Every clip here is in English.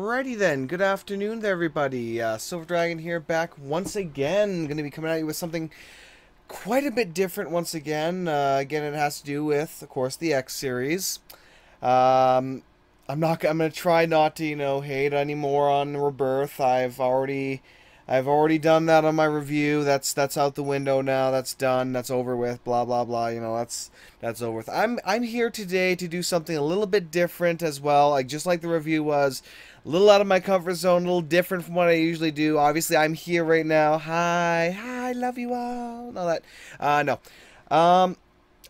Alrighty then, good afternoon there everybody. Silver Dragon here, back once again. Going to be coming at you with something quite a bit different once again. Again, it has to do with, of course, the X series. Um, I'm going to try not to, hate anymore on Rebirth. I've already done that on my review. That's out the window now. That's done. That's over with. Blah blah blah. That's over with. I'm here today to do something a little bit different as well. Like just like the review was, a little out of my comfort zone, a little different from what I usually do. Obviously, I'm here right now. Hi, love you all. No that. No.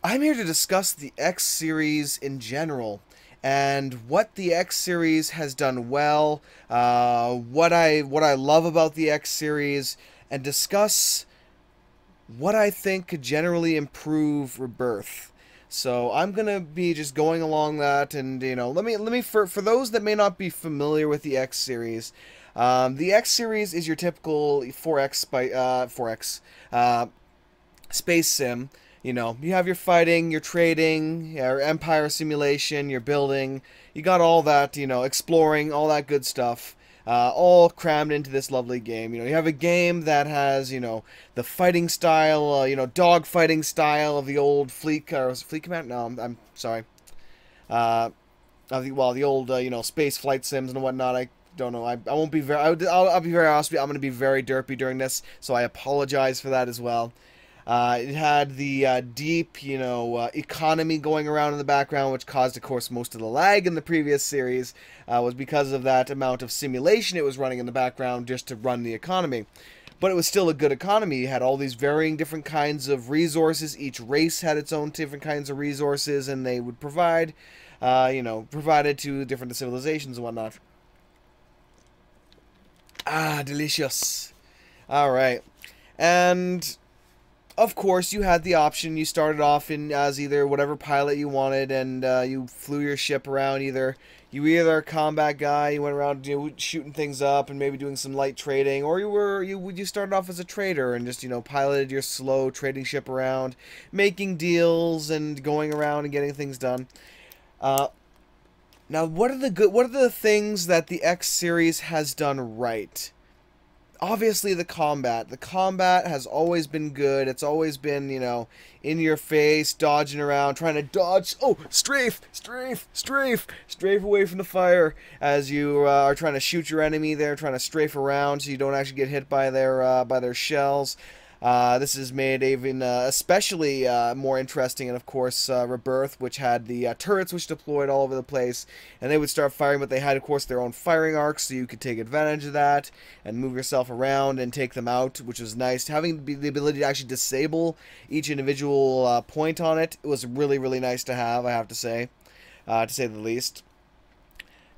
I'm here to discuss the X series in general and what the X series has done well, what I love about the X series, and discuss what I think could generally improve Rebirth. So I'm gonna be just going along that, and let me for those that may not be familiar with the X series, the X series is your typical 4X space sim. You have your fighting, your trading, your empire simulation, your building. You got all that, exploring, all that good stuff, all crammed into this lovely game. You have a game that has, the fighting style, dog fighting style of the old Fleet Command? No, I'm sorry. The old, space flight sims and whatnot. I don't know. I won't be very. I'll be very honest with you. I'm going to be very derpy during this, so I apologize for that as well. It had the deep, economy going around in the background, which caused, of course, most of the lag in the previous series, was because of that amount of simulation it was running in the background just to run the economy. But it was still a good economy. You had all these varying different kinds of resources. Each race had its own different kinds of resources, and they would provide, provided to different civilizations and whatnot. Ah, delicious. All right. And of course, you had the option. You started off as either whatever pilot you wanted, and you flew your ship around. You were either a combat guy, you went around shooting things up and maybe doing some light trading, or you started off as a trader and just piloted your slow trading ship around, making deals and going around and getting things done. Now, what are the things that the X series has done right? Obviously, the combat. The combat has always been good. It's always been, in your face, dodging around, trying to dodge. Oh, strafe away from the fire as you are trying to shoot your enemy there, trying to strafe around so you don't actually get hit by their shells. This has made even especially more interesting, and of course Rebirth, which had the turrets which deployed all over the place, and they would start firing, but they had, of course, their own firing arcs, so you could take advantage of that and move yourself around and take them out, which was nice. Having the ability to actually disable each individual point on it was really, really nice to have, I have to say the least.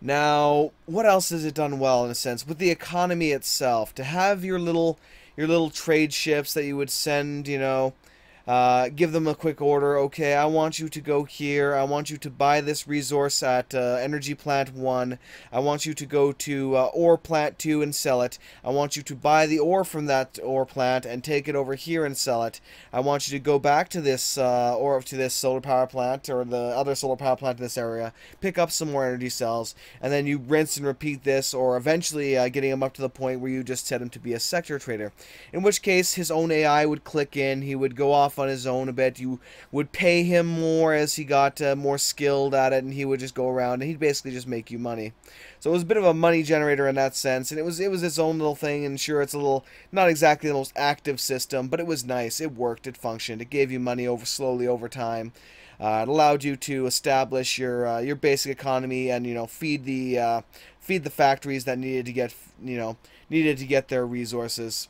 Now, what else has it done well, in a sense? With the economy itself, to have your little trade ships that you would send, give them a quick order. Okay, I want you to go here. I want you to buy this resource at Energy Plant 1. I want you to go to Ore Plant 2 and sell it. I want you to buy the ore from that ore plant and take it over here and sell it. I want you to go back to this solar power plant or the other solar power plant in this area, pick up some more energy cells, and then you rinse and repeat this, or eventually getting him up to the point where you just set him to be a sector trader. In which case, his own AI would click in. He would go off on his own a bit. You would pay him more as he got more skilled at it, and he would just go around and he'd basically just make you money. So it was a bit of a money generator in that sense, and it was its own little thing. And sure, it's a little not exactly the most active system, but it was nice. It worked. It functioned. It gave you money slowly over time. It allowed you to establish your basic economy and feed the factories that needed to get their resources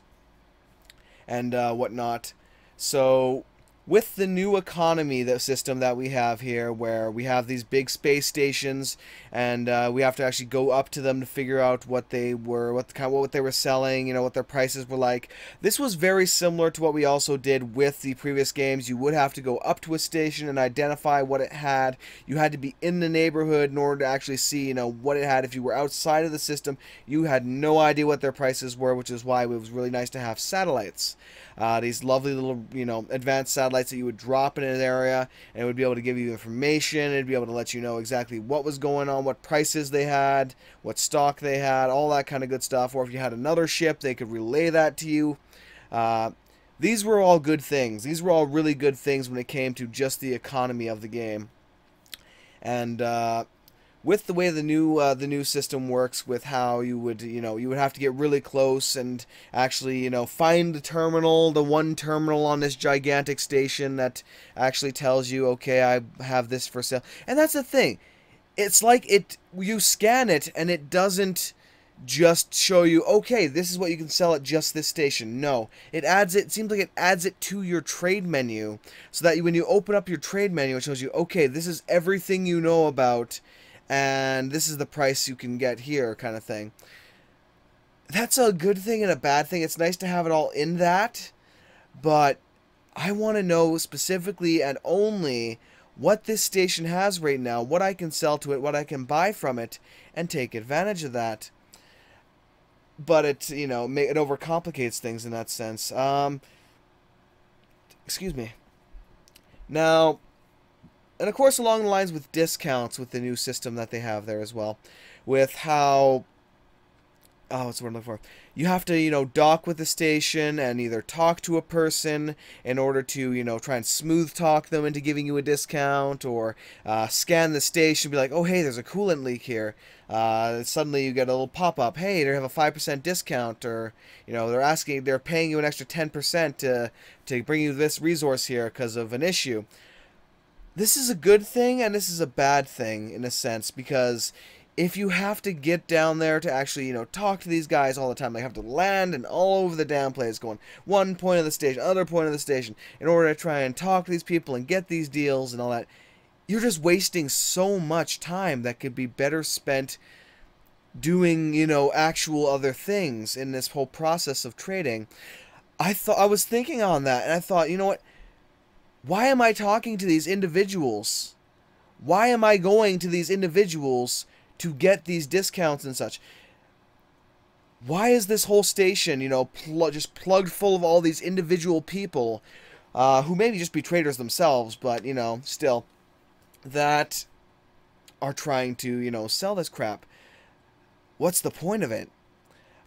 and whatnot. So with the new economy, the system that we have here, where we have these big space stations, and we have to actually go up to them to figure out what they were, what they were selling, what their prices were like. This was very similar to what we also did with the previous games. You would have to go up to a station and identify what it had. You had to be in the neighborhood in order to actually see, what it had. If you were outside of the system, you had no idea what their prices were, which is why it was really nice to have satellites. These lovely little, advanced satellites satellites that you would drop in an area, and it would be able to give you information. It'd be able to let you know exactly what was going on, what prices they had, what stock they had, all that kind of good stuff. Or if you had another ship, they could relay that to you. These were all good things. These were all really good things when it came to just the economy of the game. And with the way the new system works, with how you would have to get really close and actually find the terminal, the one terminal on this gigantic station that actually tells you, okay, I have this for sale. And that's the thing. It's like you scan it and it doesn't just show you, okay, this is what you can sell at just this station. No, it seems like it adds it to your trade menu, so that when you open up your trade menu, it shows you, okay, this is everything you know about, and this is the price you can get here, kind of thing. That's a good thing and a bad thing. It's nice to have it all in that, but I want to know specifically and only what this station has right now, what I can sell to it, what I can buy from it, and take advantage of that. But it overcomplicates things in that sense. Excuse me. Now, and of course along the lines with discounts with the new system that they have there as well, with how, what's the word I'm looking for? You have to, dock with the station and either talk to a person in order to, try and smooth talk them into giving you a discount, or scan the station and be like, oh, hey, there's a coolant leak here. Suddenly you get a little pop-up, hey, they have a 5% discount, or, they're paying you an extra 10% to bring you this resource here because of an issue. This is a good thing and this is a bad thing in a sense, because if you have to get down there to actually, talk to these guys all the time, they have to land and all over the damn place, going one point of the station, other point of the station, in order to try and talk to these people and get these deals and all that, you're just wasting so much time that could be better spent doing, actual other things in this whole process of trading. I was thinking on that, and I thought, you know what? Why am I talking to these individuals? Why am I going to these individuals to get these discounts and such? Why is this whole station, just plugged full of all these individual people who maybe just be traders themselves, but, still, that are trying to, sell this crap? What's the point of it?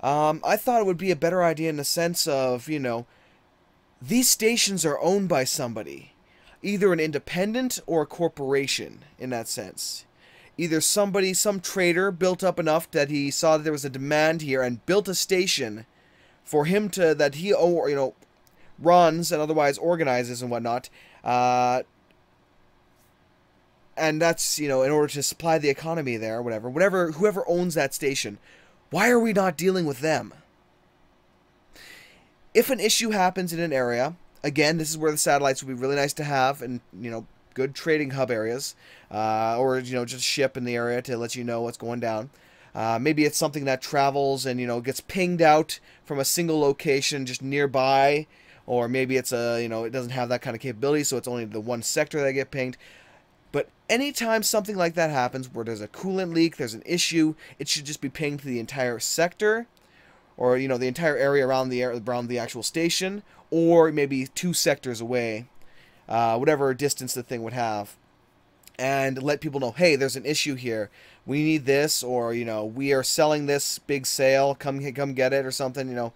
I thought it would be a better idea in the sense of, these stations are owned by somebody, either an independent or a corporation in that sense. Either some trader built up enough that he saw that there was a demand here and built a station for him that he runs and otherwise organizes and whatnot, and that's, in order to supply the economy there, or whoever owns that station. Why are we not dealing with them? If an issue happens in an area, again, this is where the satellites would be really nice to have, and, good trading hub areas, or, just a ship in the area to let you know what's going down. Maybe it's something that travels and, gets pinged out from a single location just nearby, or maybe it's it doesn't have that kind of capability, so it's only the one sector that get pinged. But anytime something like that happens, where there's a coolant leak, there's an issue, it should just be pinged to the entire sector, or, the entire area around the actual station, or maybe 2 sectors away, whatever distance the thing would have, and let people know, hey, there's an issue here. We need this, or, we are selling this big sale. Come get it, or something,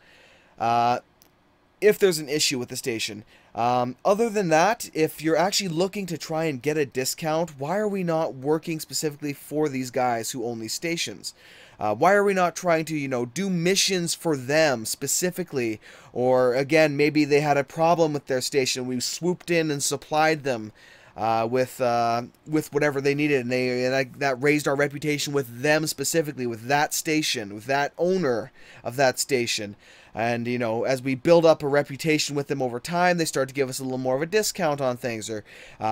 if there's an issue with the station. Other than that, if you're actually looking to try and get a discount, why are we not working specifically for these guys who own these stations? Why are we not trying to, do missions for them specifically? Or, again, maybe they had a problem with their station. We swooped in and supplied them with whatever they needed, and that raised our reputation with them specifically, with that station, with that owner of that station. And, as we build up a reputation with them over time, they start to give us a little more of a discount on things. Or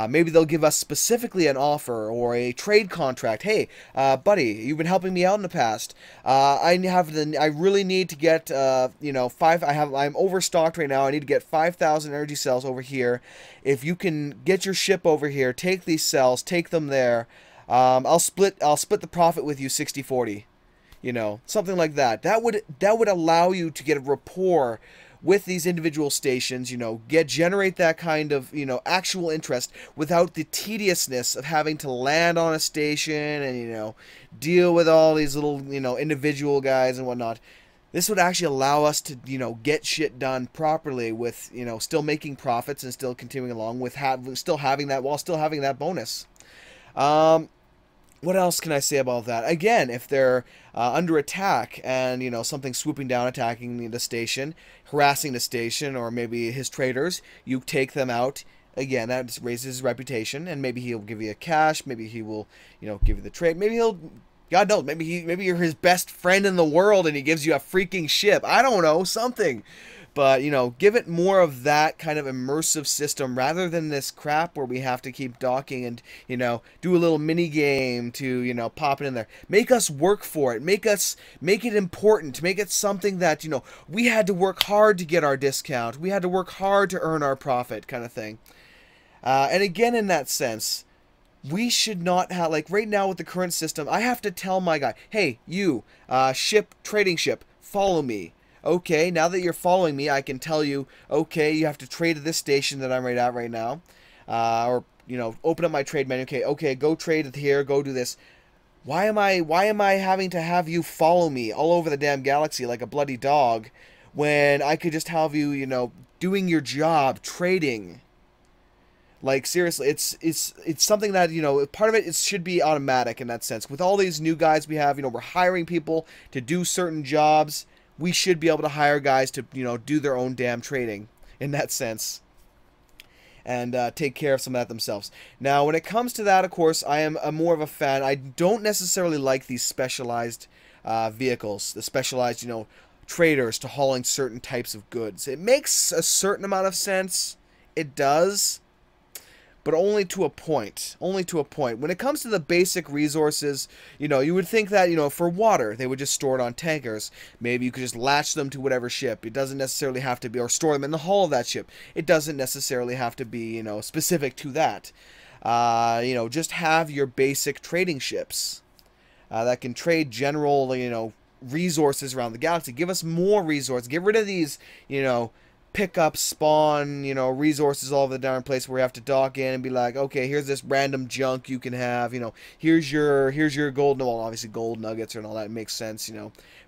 maybe they'll give us specifically an offer or a trade contract. Hey, buddy, you've been helping me out in the past. I really need to get, I'm overstocked right now. I need to get 5,000 energy cells over here. If you can get your ship over here, take these cells, take them there. I'll split the profit with you 60-40. Something like that. That would allow you to get a rapport with these individual stations, generate that kind of, actual interest without the tediousness of having to land on a station and, deal with all these little, individual guys and whatnot. This would actually allow us to, get shit done properly with, still making profits and still continuing along with still having that bonus. What else can I say about that? Again, if they're under attack and, something swooping down, attacking the station, harassing the station, or maybe his traders, you take them out. Again, that raises his reputation, and maybe he'll give you a cash, maybe he will, give you the trade, maybe he'll, God knows, maybe you're his best friend in the world and he gives you a freaking ship. I don't know, something. But, give it more of that kind of immersive system rather than this crap where we have to keep docking and, do a little mini game to, pop it in there. Make us work for it. Make it important. Make it something that, we had to work hard to get our discount. We had to work hard to earn our profit kind of thing. And again, in that sense, we should not have, like right now with the current system, I have to tell my guy, hey, you, trading ship, follow me. Okay, now that you're following me, I can tell you, okay, you have to trade at this station that I'm at right now. Or, open up my trade menu. Okay, go trade here, go do this. Why am I having to have you follow me all over the damn galaxy like a bloody dog when I could just have you, doing your job, trading? Like, seriously, it's something that, part of it should be automatic in that sense. With all these new guys we have, we're hiring people to do certain jobs. We should be able to hire guys to, do their own damn trading in that sense. And take care of some of that themselves. Now, when it comes to that, of course, I am more of a fan. I don't necessarily like these specialized vehicles. The specialized, traders to hauling certain types of goods. It makes a certain amount of sense. It does. But only to a point. Only to a point. When it comes to the basic resources, you would think that, for water, they would just store it on tankers. Maybe you could just latch them to whatever ship. It doesn't necessarily have to be, or store them in the hull of that ship. It doesn't necessarily have to be, specific to that. Just have your basic trading ships that can trade general, resources around the galaxy. Give us more resources. Get rid of these, pick up, spawn, resources all over the darn place where we have to dock in and be like, okay, here's this random junk you can have, here's your gold, well, obviously gold nuggets and all that makes sense,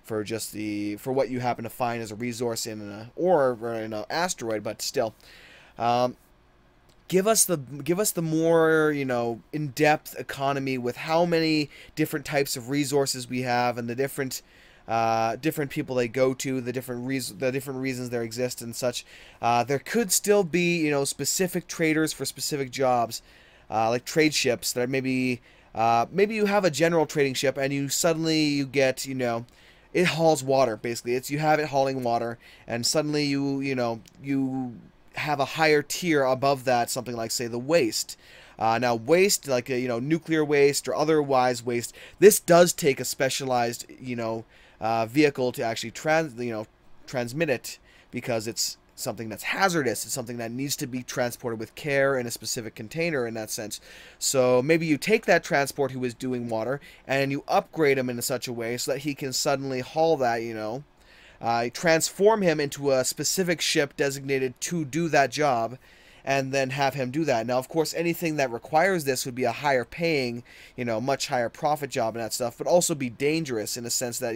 for just for what you happen to find as a resource in an asteroid, but still, give us the more, in-depth economy with how many different types of resources we have and the different people they go to, the different reasons there exist and such. There could still be, specific traders for specific jobs, like trade ships that maybe you have a general trading ship and you get, it hauls water, basically. You have it hauling water, and suddenly you have a higher tier above that, something like, say, the waste. Now, waste, like, nuclear waste or otherwise waste, this does take a specialized, vehicle to actually transmit it, because it's something that's hazardous. It's something that needs to be transported with care in a specific container in that sense. So maybe you take that transport who is doing water and you upgrade him in such a way so that he can suddenly haul that, transform him into a specific ship designated to do that job, and then have him do that. Now, of course, anything that requires this would be a higher paying, much higher profit job and that stuff, but also be dangerous in the sense that,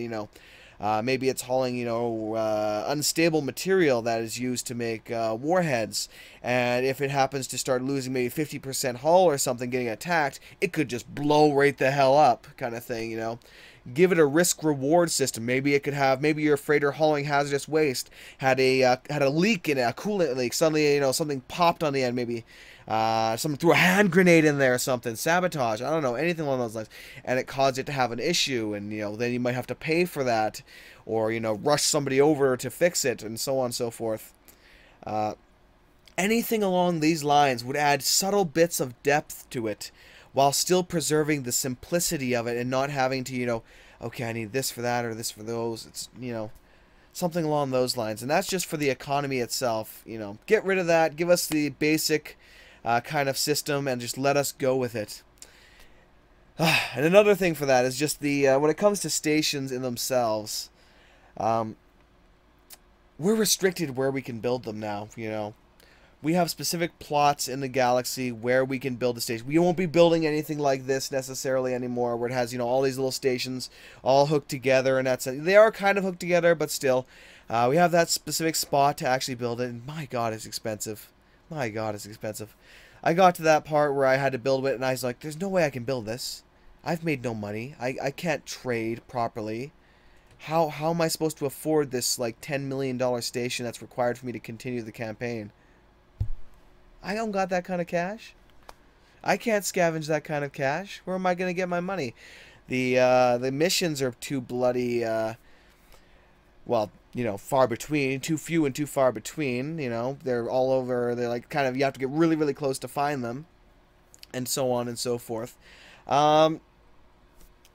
maybe it's hauling, unstable material that is used to make warheads, and if it happens to start losing maybe 50% hull or something, getting attacked, it could just blow right the hell up, kind of thing, Give it a risk-reward system. Maybe it could have, maybe your freighter hauling hazardous waste had a leak in it, a coolant leak. Suddenly, something popped on the end. Maybe someone threw a hand grenade in there or something. Sabotage. I don't know, anything along those lines. And it caused it to have an issue, and then you might have to pay for that, or rush somebody over to fix it, and so on and so forth. Anything along these lines would add subtle bits of depth to it, while still preserving the simplicity of it and not having to, okay, I need this for that or this for those. It's, something along those lines. And that's just for the economy itself. Get rid of that. Give us the basic kind of system and just let us go with it. And another thing for that is just the, when it comes to stations in themselves, we're restricted where we can build them now, you know. We have specific plots in the galaxy where we can build a station. We won't be building anything like this necessarily anymore, where it has, you know, all these little stations all hooked together, and that's they are kind of hooked together, but still, we have that specific spot to actually build it. And my God, it's expensive. My God, it's expensive. I got to that part where I had to build it, and I was like, "There's no way I can build this. I've made no money. I can't trade properly. How am I supposed to afford this like $10 million station that's required for me to continue the campaign? I don't got that kind of cash. I can't scavenge that kind of cash. Where am I going to get my money? The missions are too bloody, well, you know, far between. Too few and too far between, you know. They're all over. They're like kind of, you have to get really, really close to find them. And so on and so forth.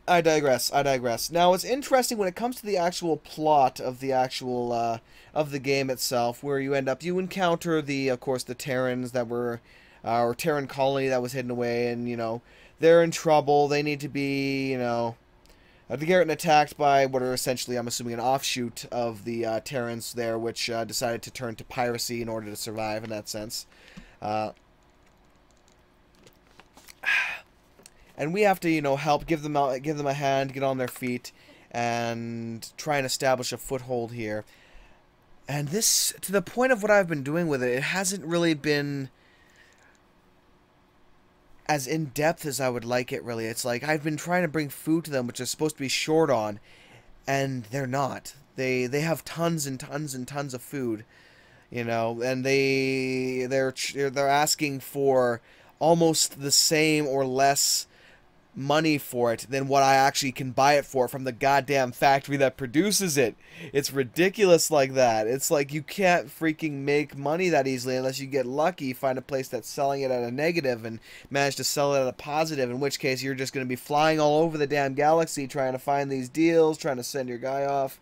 I digress. I digress. Now, it's interesting when it comes to the actual plot of the actual of the game itself, where you encounter the, of course, the Terrans that were, or Terran colony that was hidden away, and you know they're in trouble. They need to be, you know, they're getting attacked by what are essentially, I'm assuming, an offshoot of the Terrans there, which decided to turn to piracy in order to survive in that sense. And we have to, you know, help give them a hand, get on their feet, and try and establish a foothold here. And this, to the point of what I've been doing with it, it hasn't really been as in-depth as I would like it, really. It's like I've been trying to bring food to them, which is supposed to be short on, and they're not. They have tons and tons and tons of food, you know, and they're asking for almost the same or less money for it than what I actually can buy it for from the goddamn factory that produces it. It's ridiculous like that. It's like you can't freaking make money that easily unless you get lucky, find a place that's selling it at a negative and manage to sell it at a positive, in which case you're just going to be flying all over the damn galaxy trying to find these deals, trying to send your guy off.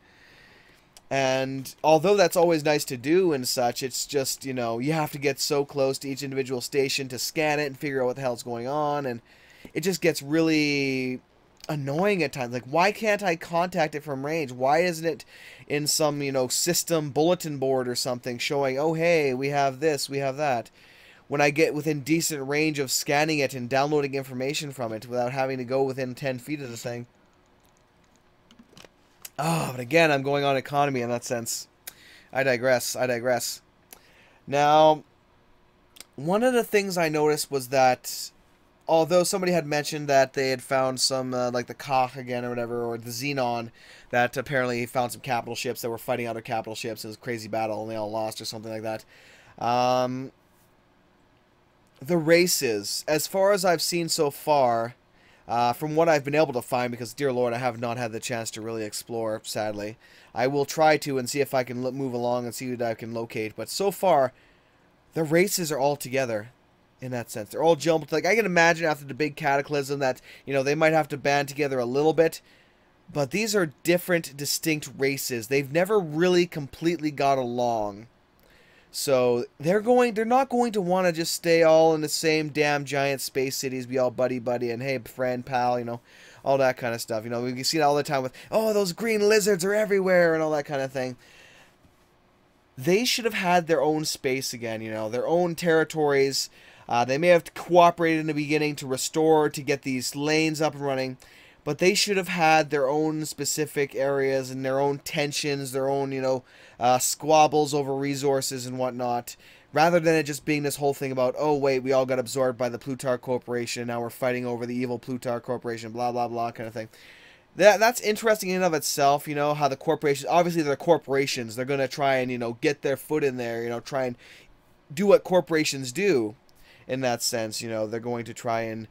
And although that's always nice to do and such, it's just, you know, you have to get so close to each individual station to scan it and figure out what the hell's going on, and it just gets really annoying at times. Like, why can't I contact it from range? Why isn't it in some, you know, system bulletin board or something showing, oh, hey, we have this, we have that, when I get within decent range of scanning it and downloading information from it without having to go within 10 feet of the thing? Oh, but again, I'm going on economy in that sense. I digress. I digress. Now, one of the things I noticed was that although somebody had mentioned that they had found some, like the Koch again or whatever, or the Xenon, that apparently found some capital ships that were fighting other capital ships. It was a crazy battle and they all lost or something like that. The races, as far as I've seen so far, from what I've been able to find, because, dear Lord, I have not had the chance to really explore, sadly. I will try to and see if I can move along and see what I can locate. But so far, the races are all together. In that sense, they're all jumbled. Like, I can imagine after the big cataclysm that, you know, they might have to band together a little bit, but these are different, distinct races. They've never really completely got along. So they're not going to want to just stay all in the same damn giant space cities, be all buddy and hey friend, pal, you know, all that kind of stuff. You know, we see it all the time with, oh, those green lizards are everywhere and all that kind of thing. They should have had their own space again, you know, their own territories. They may have cooperated in the beginning to restore, to get these lanes up and running, but they should have had their own specific areas and their own tensions, their own, you know, squabbles over resources and whatnot, rather than it just being this whole thing about, oh, wait, we all got absorbed by the Plutarch Corporation, now we're fighting over the evil Plutarch Corporation, blah, blah, blah, kind of thing. That's interesting in and of itself, you know, how the corporations, obviously they're corporations, they're going to try and, you know, get their foot in there, you know, try and do what corporations do. In that sense, you know, they're going to try and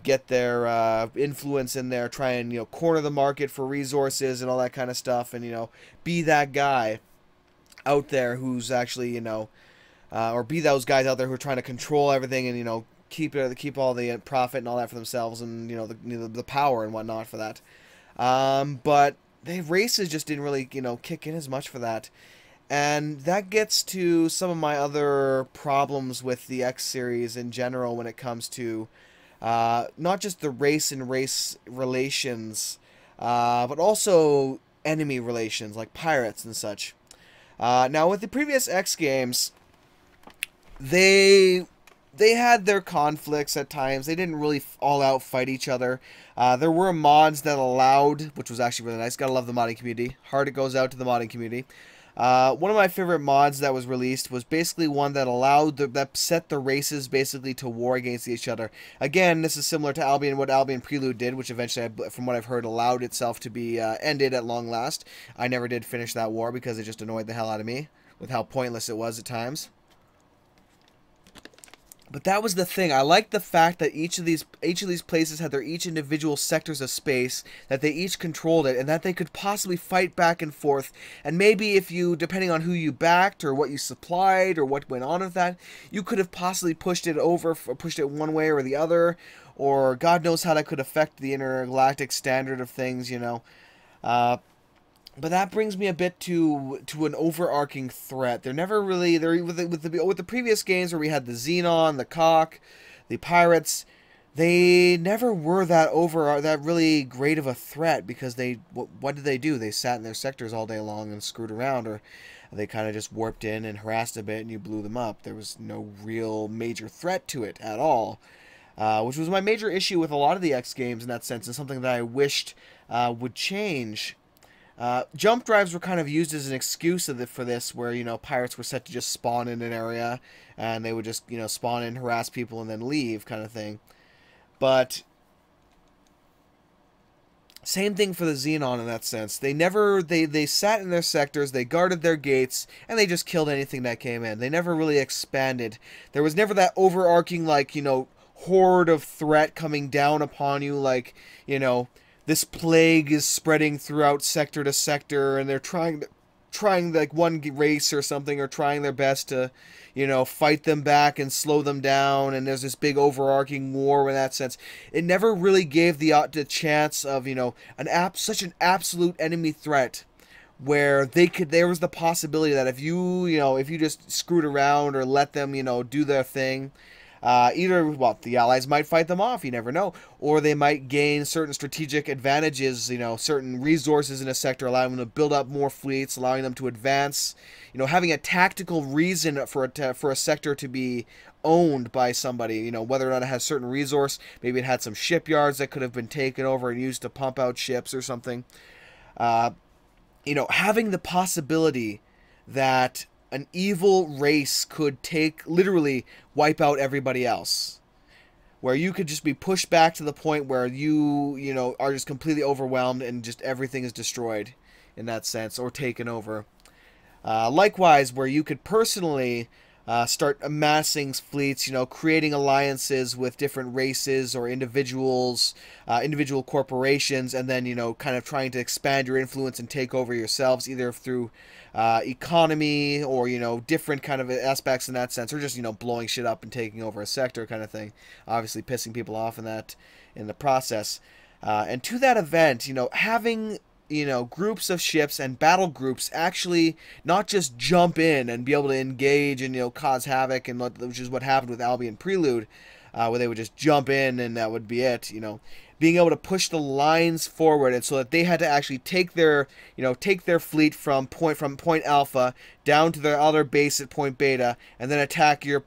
get their influence in there, try and, you know, corner the market for resources and all that kind of stuff, and, you know, be that guy out there who's actually, you know, or be those guys out there who are trying to control everything and, you know, keep all the profit and all that for themselves, and, you know, the power and whatnot for that. But the races just didn't really, you know, kick in as much for that. And that gets to some of my other problems with the X series in general when it comes to not just the race and race relations, but also enemy relations, like pirates and such. Now, with the previous X games, they had their conflicts at times. They didn't really all out fight each other. There were mods that allowed, which was actually really nice. Gotta love the modding community. Heart it goes out to the modding community. One of my favorite mods that was released was basically one that allowed that set the races basically to war against each other. Again, this is similar to Albion, what Albion Prelude did, which eventually, from what I've heard, allowed itself to be ended at long last. I never did finish that war because it just annoyed the hell out of me with how pointless it was at times. But that was the thing. I liked the fact that each of these places had their each individual sectors of space, that they each controlled it, and that they could possibly fight back and forth. And maybe if you, depending on who you backed or what you supplied or what went on with that, you could have possibly pushed it over, or pushed it one way or the other, or God knows how that could affect the intergalactic standard of things, you know. But that brings me a bit to an overarching threat. They're never really with the previous games where we had the Xenon, the Cock, the Pirates. They never were that really great of a threat because what did they do? They sat in their sectors all day long and screwed around, or they kind of just warped in and harassed a bit and you blew them up. There was no real major threat to it at all, which was my major issue with a lot of the X games in that sense, and something that I wished would change. Jump drives were kind of used as an excuse for this, where, you know, pirates were set to just spawn in an area, and they would just, you know, spawn in, harass people, and then leave, kind of thing. But same thing for the Xenon in that sense. They never, they sat in their sectors, they guarded their gates, and they just killed anything that came in. They never really expanded. There was never that overarching, like, you know, horde of threat coming down upon you, like, you know, this plague is spreading throughout sector to sector, and they're trying like one race or something, or trying their best to, you know, fight them back and slow them down, and there's this big overarching war in that sense. It never really gave the chance of, you know, such an absolute enemy threat where there was the possibility that if you just screwed around or let them, you know, do their thing, well, the Allies might fight them off, you never know, or they might gain certain strategic advantages, you know, certain resources in a sector, allowing them to build up more fleets, allowing them to advance, you know, having a tactical reason for a sector to be owned by somebody, you know, whether or not it has certain resource. Maybe it had some shipyards that could have been taken over and used to pump out ships or something. You know, having the possibility that an evil race could literally wipe out everybody else, where you could just be pushed back to the point where you know, are just completely overwhelmed and just everything is destroyed in that sense, or taken over. Likewise, where you could personally start amassing fleets, you know, creating alliances with different races or individuals, individual corporations, and then, you know, kind of trying to expand your influence and take over yourselves, either through economy or, you know, different kind of aspects in that sense, or just, you know, blowing shit up and taking over a sector kind of thing, obviously pissing people off in the process. And to that event, you know, having, you know, groups of ships and battle groups actually not just jump in and be able to engage and, you know, cause havoc, and which is what happened with Albion Prelude, where they would just jump in and that would be it, you know. Being able to push the lines forward, and so that they had to actually take their fleet from point alpha down to their other base at point beta, and then attack your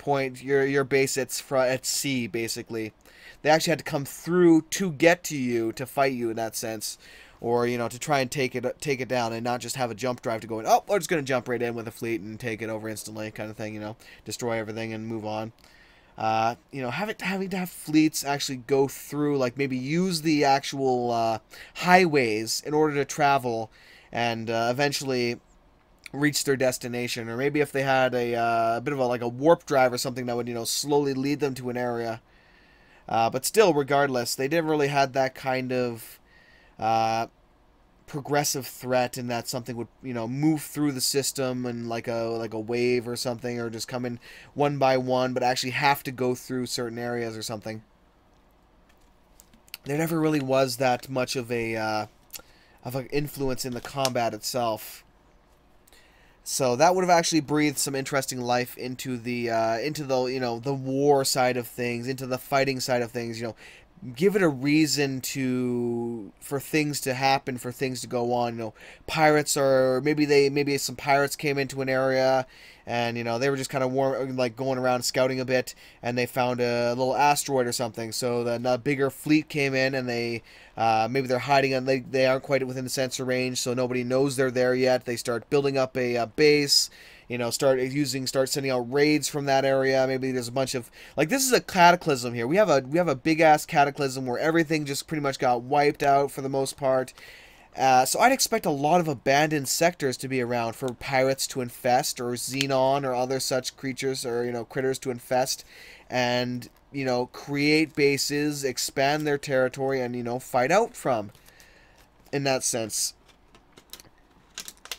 base at C, basically. They actually had to come through to get to you, to fight you in that sense, or, you know, to try and take it down, and not just have a jump drive to go in, oh, we're just going to jump right in with a fleet and take it over instantly, kind of thing, you know, destroy everything and move on. You know, having to have fleets actually go through, like, maybe use the actual highways in order to travel and eventually reach their destination, or maybe if they had a bit of a warp drive or something that would, you know, slowly lead them to an area. But still, regardless, they never really had that kind of progressive threat, in that something would, you know, move through the system and like a wave or something, or just come in one by one, but actually have to go through certain areas or something. There never really was that much of an influence in the combat itself. So that would have actually breathed some interesting life into the you know, the war side of things, into the fighting side of things, you know, give it a reason for things to happen, for things to go on. Pirates are maybe some pirates came into an area, and they were just kind of like going around scouting a bit, and they found a little asteroid or something. So then a bigger fleet came in, and maybe they're hiding, and they aren't quite within the sensor range, so nobody knows they're there yet. They start building up a base. Start sending out raids from that area. Maybe there's a bunch of, like, this is a cataclysm here. We have a big ass cataclysm where everything just pretty much got wiped out for the most part. So I'd expect a lot of abandoned sectors to be around for pirates to infest, or xenon or other such creatures, or critters to infest, and create bases, expand their territory, and fight out from. In that sense.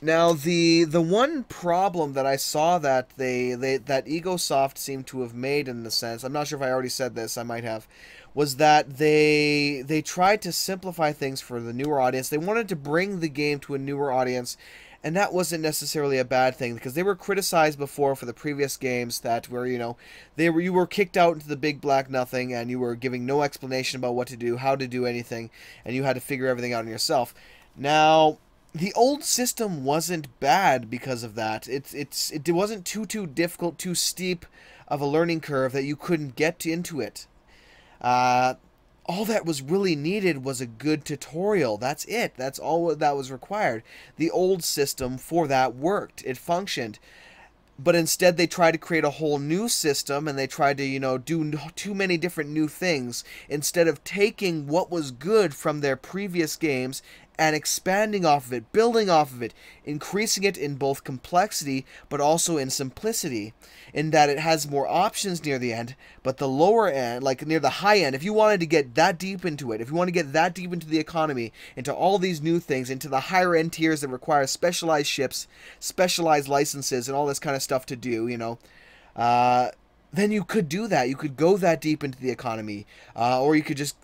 Now, the one problem that I saw that that Egosoft seemed to have made, in the sense, I'm not sure if I already said this, I might have, was that they tried to simplify things for the newer audience. They wanted to bring the game to a newer audience, and that wasn't necessarily a bad thing, because they were criticized before for the previous games that were, you were kicked out into the big black nothing, and you were giving no explanation about what to do, how to do anything, and you had to figure everything out on yourself. Now, the old system wasn't bad because of that. It wasn't too difficult, too steep of a learning curve that you couldn't get into it. All that was really needed was a good tutorial. That's it. That's all that was required. The old system for that worked. It functioned. But instead they tried to create a whole new system, and they tried to, do too many different new things instead of taking what was good from their previous games and expanding off of it, building off of it, increasing it in both complexity but also in simplicity, in that it has more options near the end, but the lower end, like near the high end, if you wanted to get that deep into it, if you want to get that deep into the economy, into all these new things, into the higher end tiers that require specialized ships, specialized licenses, and all this kind of stuff to do, then you could do that. You could go that deep into the economy, or you could just,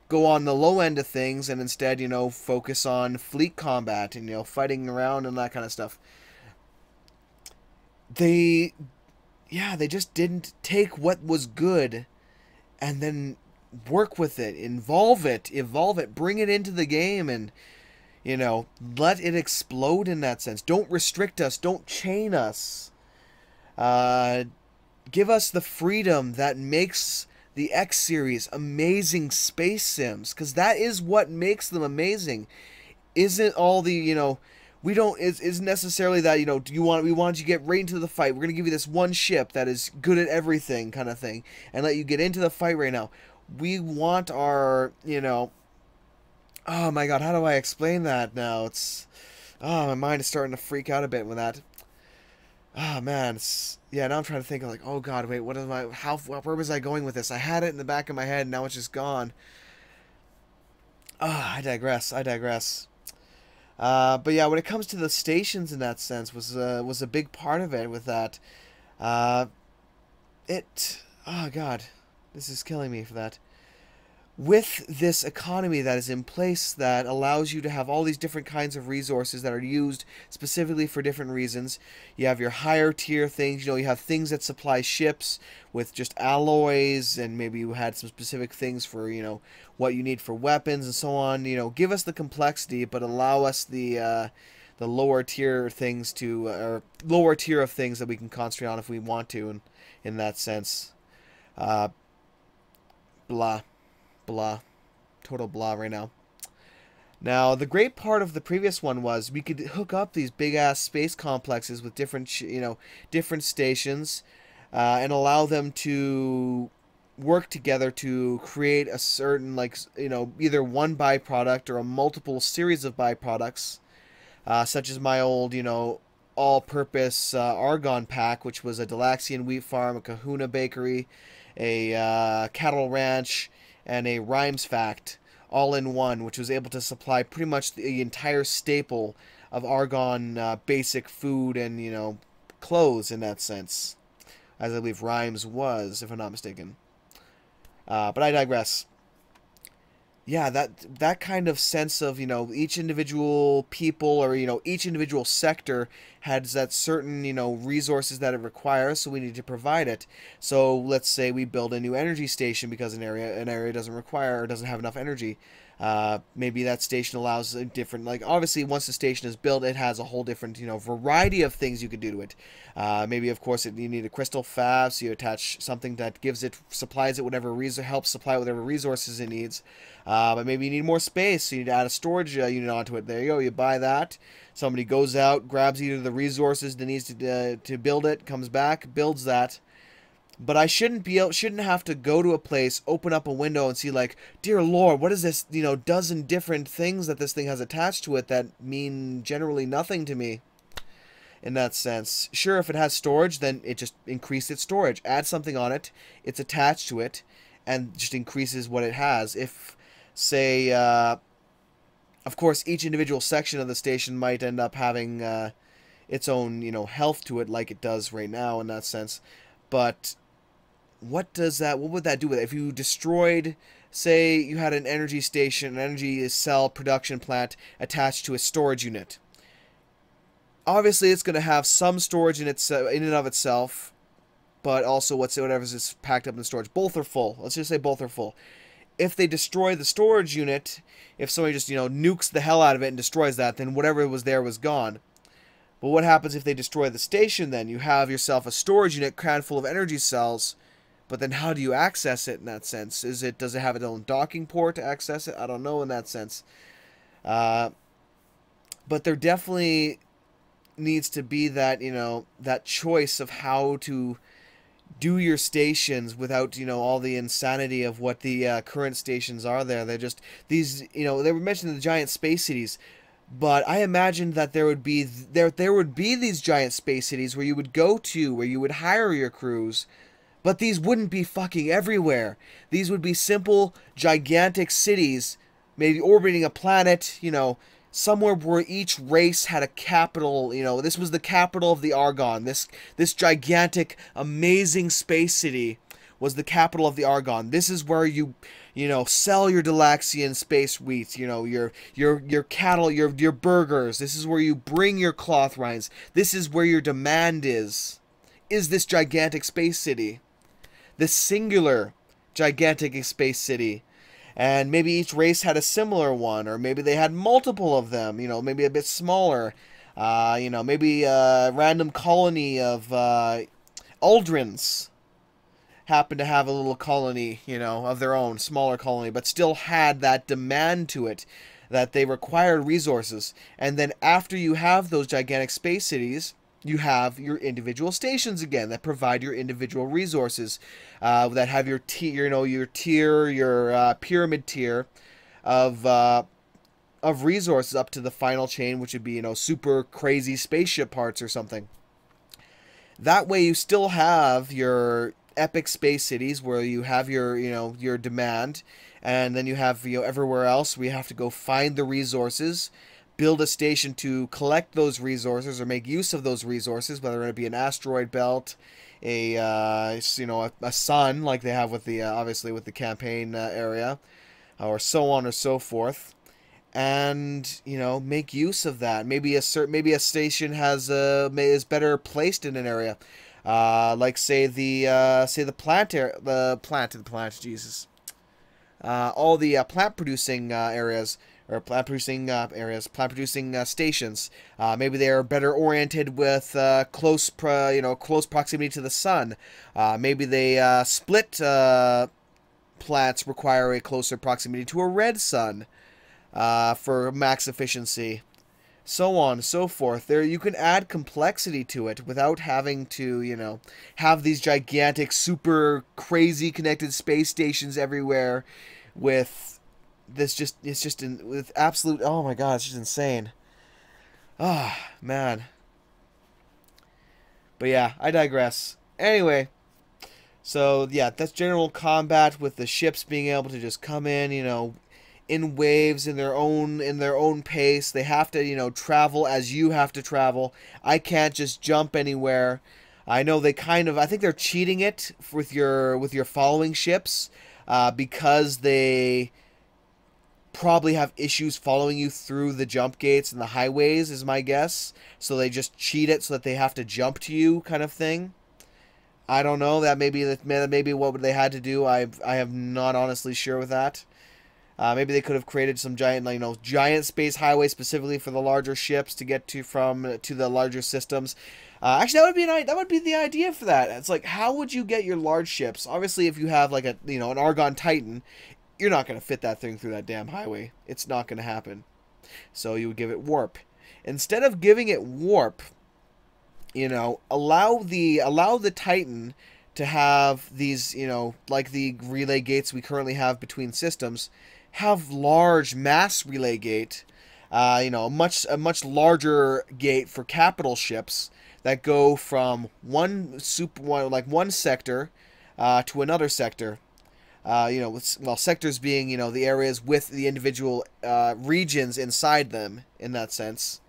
go on the low end of things and instead, focus on fleet combat and, fighting around and that kind of stuff. They just didn't take what was good and then work with it, evolve it, bring it into the game, and, let it explode in that sense. Don't restrict us, don't chain us. Give us the freedom that makes the X series amazing space sims, because that is what makes them amazing. Isn't all the, we don't, isn't necessarily that, we want you to get right into the fight, we're going to give you this one ship that is good at everything kind of thing, and let you get into the fight right now. We want our, oh my god, how do I explain that now? My mind is starting to freak out a bit with that. Oh man, yeah, now I'm trying to think of, like, oh god, wait, where was I going with this? I had it in the back of my head, and now it's just gone. I digress. But yeah, when it comes to the stations in that sense, was a big part of it with that. Oh god, this is killing me for that. With this economy that is in place that allows you to have all these different kinds of resources that are used specifically for different reasons. You have your higher tier things, you have things that supply ships with just alloys, and maybe you had some specific things for, what you need for weapons and so on. Give us the complexity, but allow us the lower tier things or lower tier of things that we can concentrate on if we want to, in that sense. Blah. Total blah right now. Now, the great part of the previous one was we could hook up these big-ass space complexes with different, different stations, and allow them to work together to create a certain, either one byproduct or a multiple series of byproducts, such as my old, all-purpose Argon pack, which was a Delaxian wheat farm, a Kahuna bakery, a cattle ranch, and a Rhymes fact, all in one, which was able to supply pretty much the entire staple of Argon basic food and, clothes in that sense, as I believe Rhymes was, if I'm not mistaken. But I digress. yeah, that kind of sense of, each individual people, or, each individual sector has that certain, resources that it requires, so we need to provide it. So let's say we build a new energy station because an area doesn't require or doesn't have enough energy. Maybe that station allows a different, like, obviously once the station is built, it has a whole different, variety of things you could do to it. Maybe, of course, you need a crystal fab, so you attach something that supplies it whatever helps supply whatever resources it needs. But maybe you need more space, so you need to add a storage unit onto it. There you go, you buy that. Somebody goes out, grabs either the resources that needs to build it, comes back, builds that. But I shouldn't have to go to a place, open up a window, and see, like, dear Lord, what is this, dozen different things that this thing has attached to it that mean generally nothing to me in that sense. Sure, if it has storage, then it just increases its storage. Add something on it, it's attached to it, and just increases what it has. If, say, of course, each individual section of the station might end up having its own, health to it, like it does right now in that sense. But what would that do with it? If you destroyed, say you had an energy station, an energy cell production plant attached to a storage unit. Obviously, it's going to have some storage in and of itself, but also whatever is packed up in storage. Both are full. Let's just say both are full. If they destroy the storage unit, if somebody just, nukes the hell out of it and destroys that, then whatever was there was gone. But what happens if they destroy the station then? You have yourself a storage unit crammed full of energy cells, but then how do you access it in that sense? Does it have its own docking port to access it? I don't know in that sense. But there definitely needs to be that, that choice of how to do your stations without, all the insanity of what the current stations are there. They're just these, they were mentioning the giant space cities, but I imagined that there would be these giant space cities where you would go to, where you would hire your crews, but these wouldn't be fucking everywhere. These would be simple, gigantic cities, maybe orbiting a planet, somewhere where each race had a capital. This was the capital of the Argon. This gigantic, amazing space city was the capital of the Argon. This is where you sell your Delaxian space wheat, your cattle, your burgers. This is where you bring your cloth rinds. This is where your demand is this gigantic space city. This singular gigantic space city. And maybe each race had a similar one, or maybe they had multiple of them, maybe a bit smaller. Maybe a random colony of Aldrins happened to have a little colony, of their own, smaller colony, but still had that demand to it, that they required resources. And then after you have those gigantic space cities, you have your individual stations again that provide your individual resources, that have your pyramid tier of resources up to the final chain, which would be, super crazy spaceship parts or something. That way you still have your epic space cities where you have your demand, and then you have, everywhere else we have to go find the resources, build a station to collect those resources or make use of those resources, whether it be an asteroid belt, a sun like they have with the obviously with the campaign area, or so on or so forth, and make use of that. Maybe a station is better placed in an area, like say the plant Jesus, all the plant producing areas. Or plant producing stations. Maybe they are better oriented with close proximity to the sun. Maybe they split plants require a closer proximity to a red sun for max efficiency. So on and so forth. There, you can add complexity to it without having to, have these gigantic, super crazy connected space stations everywhere with. With absolute, oh my god, it's just insane. Ah, man. But yeah, I digress. Anyway, so yeah, that's general combat with the ships being able to just come in, in waves in their own pace. They have to, travel as you have to travel. I can't just jump anywhere. I know I think they're cheating it with your following ships, because they probably have issues following you through the jump gates and the highways, is my guess. So they just cheat it so that they have to jump to you, kind of thing. I don't know. That maybe what they had to do. I have not honestly sure with that. Maybe they could have created some giant, giant space highway specifically for the larger ships to get to the larger systems. Actually, that would be the idea for that. It's like, how would you get your large ships? Obviously, if you have like an Argon Titan, you're not going to fit that thing through that damn highway. It's not going to happen. So you would give it warp. Instead of giving it warp, allow the Titan to have these, like the relay gates we currently have between systems, have large mass relay gate, a much larger gate for capital ships that go from one sector to another sector. Sectors being, the areas with the individual regions inside them, in that sense.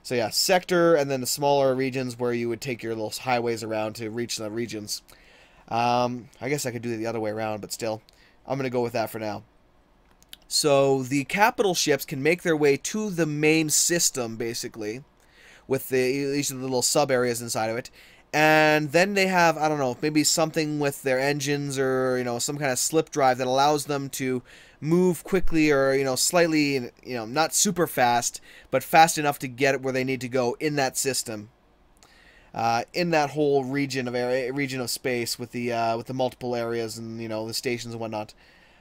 So yeah, sector, and then the smaller regions where you would take your little highways around to reach the regions. I guess I could do it the other way around, but still, I'm going to go with that for now. So the capital ships can make their way to the main system, basically, with each of the little sub areas inside of it. And then they have, I don't know, maybe something with their engines or, some kind of slip drive that allows them to move quickly or, slightly, not super fast, but fast enough to get where they need to go in that system. In that whole region of space with the multiple areas and, the stations and whatnot.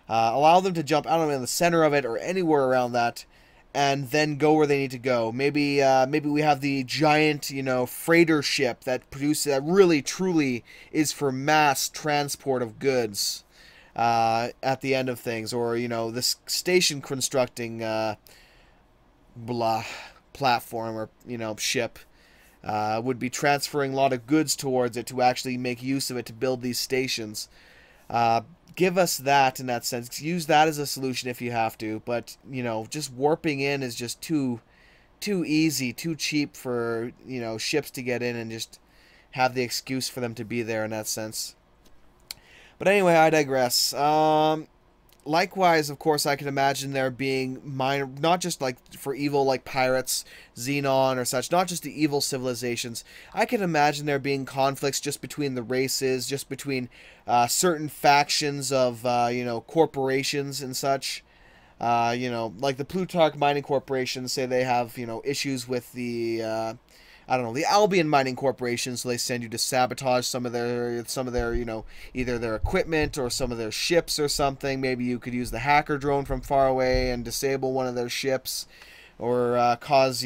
Allow them to jump, I don't know, in the center of it or anywhere around that, and then go where they need to go. Maybe we have the giant, freighter ship that really truly is for mass transport of goods at the end of things, or this station constructing platform or ship would be transferring a lot of goods towards it to actually make use of it to build these stations. Give us that in that sense. Use that as a solution if you have to. But, just warping in is just too easy, too cheap for, ships to get in and just have the excuse for them to be there in that sense. But anyway, I digress. Likewise, of course, I can imagine there being minor, not just like for evil like pirates, Xenon or such, not just the evil civilizations. I can imagine there being conflicts just between the races, just between certain factions of, corporations and such. Like the Plutarch Mining Corporation, say they have, issues with the, the Albion Mining Corporation, so they send you to sabotage some of their, either their equipment or some of their ships or something. Maybe you could use the hacker drone from far away and disable one of their ships, or cause,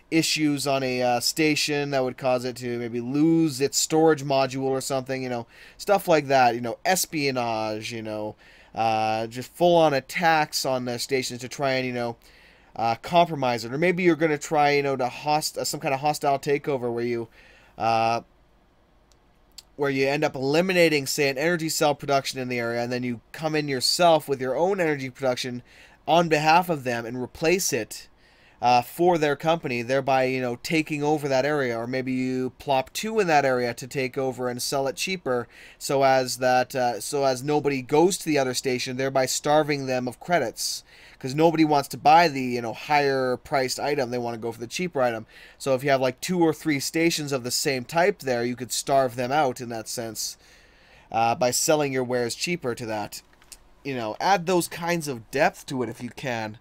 issues on a station that would cause it to maybe lose its storage module or something, stuff like that, espionage, just full-on attacks on their stations to try and, compromise it. Or maybe you're going to try, to some kind of hostile takeover where you end up eliminating, say, an energy cell production in the area, and then you come in yourself with your own energy production on behalf of them and replace it for their company, thereby, taking over that area. Or maybe you plop two in that area to take over and sell it cheaper, so as nobody goes to the other station, thereby starving them of credits. Because nobody wants to buy the, higher priced item. They want to go for the cheaper item. So if you have like 2 or 3 stations of the same type there, you could starve them out in that sense by selling your wares cheaper to that. Add those kinds of depth to it if you can,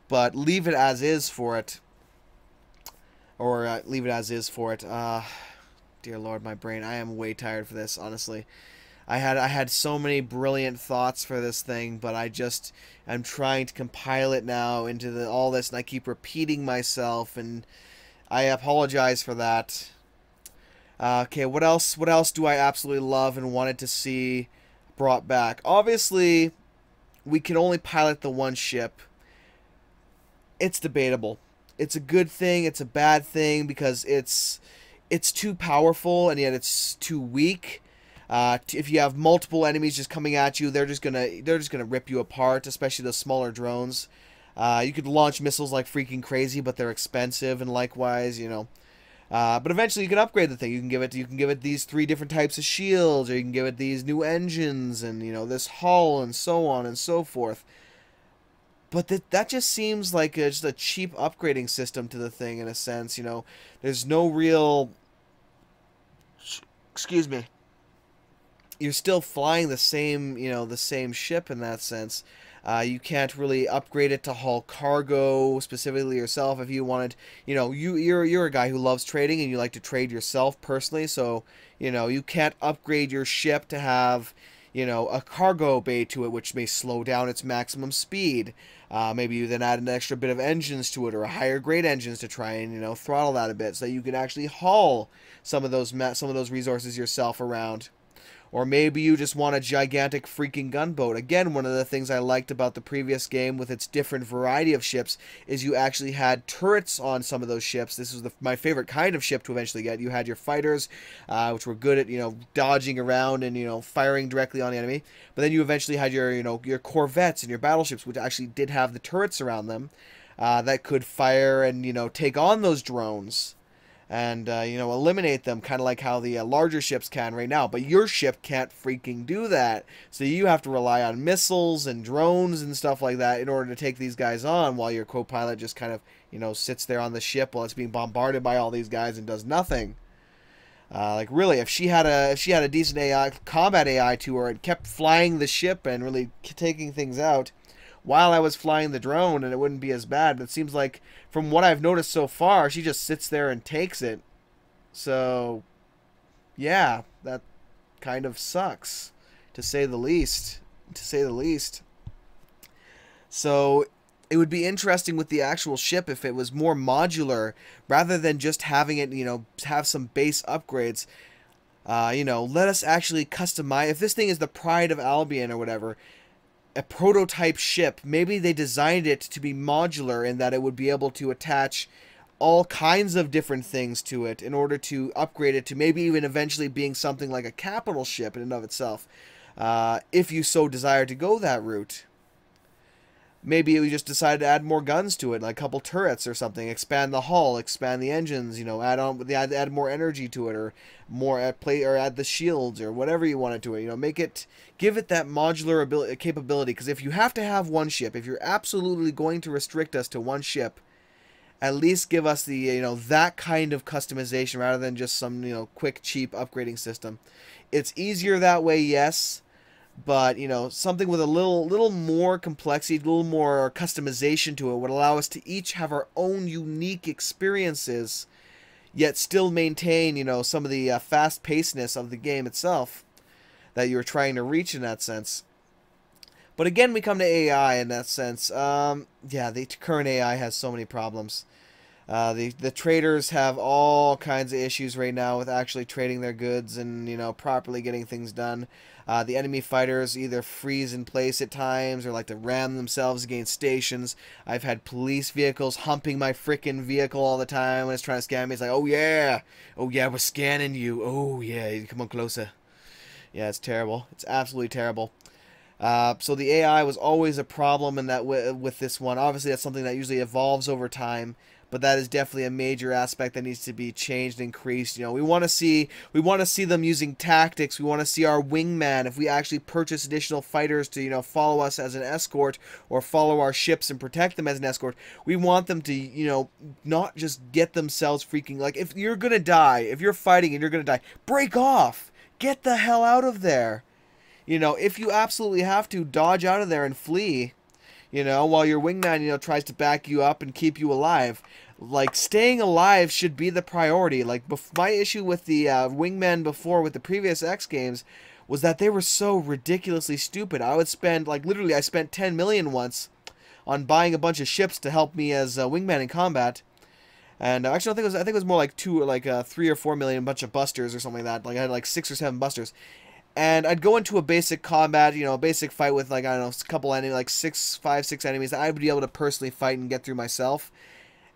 but leave it as is for it. Or leave it as is for it. Dear Lord, my brain. I am way tired for this, honestly. I had so many brilliant thoughts for this thing, but I'm trying to compile it now into all this, and I keep repeating myself, and I apologize for that. Okay, what else do I absolutely love and wanted to see brought back? Obviously, we can only pilot the one ship. It's debatable. It's a good thing, it's a bad thing, because it's too powerful, and yet it's too weak. If you have multiple enemies just coming at you, they're just gonna rip you apart, especially the smaller drones. You could launch missiles like freaking crazy, but they're expensive, and likewise, but eventually you can upgrade the thing. You can give it these 3 different types of shields, or you can give it these new engines, and this hull, and so on and so forth. But that just seems like just a cheap upgrading system to the thing in a sense. You know, there's no real. Excuse me. You're still flying the same, the same ship in that sense. You can't really upgrade it to haul cargo specifically yourself if you wanted. You're a guy who loves trading and you like to trade yourself personally. So you can't upgrade your ship to have a cargo bay to it, which may slow down its maximum speed. Maybe you then add an extra bit of engines to it, or a higher grade engines to try and throttle that a bit, so that you can actually haul some of those resources yourself around. Or maybe you just want a gigantic freaking gunboat. Again, one of the things I liked about the previous game with its different variety of ships is you actually had turrets on some of those ships. This was my favorite kind of ship to eventually get. You had your fighters, which were good at, dodging around and, firing directly on the enemy. But then you eventually had your corvettes and your battleships, which actually did have the turrets around them that could fire and, take on those drones. And, eliminate them, kind of like how the larger ships can right now. But your ship can't freaking do that. So you have to rely on missiles and drones and stuff like that in order to take these guys on, while your co-pilot just kind of, sits there on the ship while it's being bombarded by all these guys and does nothing. Like, really, if she had a decent AI, combat AI to her, and kept flying the ship and really taking things out while I was flying the drone, and it wouldn't be as bad. But it seems like, from what I've noticed so far, she just sits there and takes it. So, yeah, that kind of sucks, to say the least. So, it would be interesting with the actual ship if it was more modular, rather than just having it, have some base upgrades. Let us actually customize. If this thing is the pride of Albion or whatever, a prototype ship, maybe they designed it to be modular in that it would be able to attach all kinds of different things to it in order to upgrade it to maybe even eventually being something like a capital ship in and of itself, if you so desire to go that route. Maybe we just decided to add more guns to it, like a couple turrets or something, expand the hull, expand the engines, add more energy to it, or add the shields, or whatever you want to it. Give it that modular capability. Because if you have to have one ship, if you're absolutely going to restrict us to one ship, at least give us the that kind of customization rather than just some quick cheap upgrading system. It's easier that way, yes. But, something with a little more complexity, a little more customization to it would allow us to each have our own unique experiences, yet still maintain, some of the fast-pacedness of the game itself that you're trying to reach in that sense. But again, we come to AI in that sense. Yeah, the current AI has so many problems. The traders have all kinds of issues right now with actually trading their goods and, properly getting things done. The enemy fighters either freeze in place at times or like to ram themselves against stations. I've had police vehicles humping my frickin' vehicle all the time when it's trying to scan me. It's like, oh yeah, we're scanning you. Oh yeah, come on closer. Yeah, it's terrible. It's absolutely terrible. So the AI was always a problem in that with this one. Obviously, that's something that usually evolves over time. But that is definitely a major aspect that needs to be changed and increased. We want to see them using tactics. We want to see our wingman, if we actually purchase additional fighters to follow us as an escort or follow our ships and protect them as an escort. We want them to not just get themselves freaking, like, if you're gonna die, if you're fighting and you're gonna die, break off, get the hell out of there. If you absolutely have to, dodge out of there and flee. While your wingman, tries to back you up and keep you alive. Like, staying alive should be the priority. Like, my issue with the wingmen before with the previous X games was that they were so ridiculously stupid. I would spend, like, literally, I spent 10 million once on buying a bunch of ships to help me as a wingman in combat. And actually, I think it was more like 3 or 4 million, a bunch of busters or something like that. Like, I had like 6 or 7 busters. And I'd go into a basic combat, a basic fight with, like, I don't know, a couple enemies, like 5, 6 enemies that I would be able to personally fight and get through myself.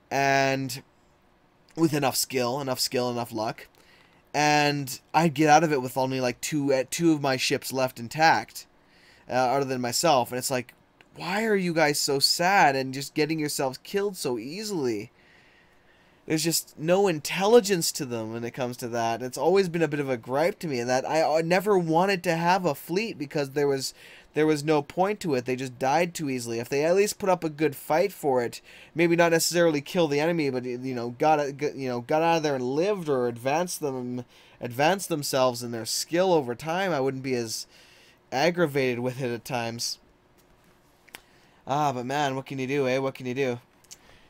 And with enough skill, enough luck. And I'd get out of it with only, like, two of my ships left intact, other than myself. And it's like, why are you guys so sad and just getting yourselves killed so easily? There's just no intelligence to them when it comes to that. It's always been a bit of a gripe to me, and that I never wanted to have a fleet because there was there was no point to it. They just died too easily. If they at least put up a good fight for it, maybe not necessarily kill the enemy, but got out of there and lived, or advanced themselves in their skill over time, I wouldn't be as aggravated with it at times. But man, what can you do, eh? What can you do?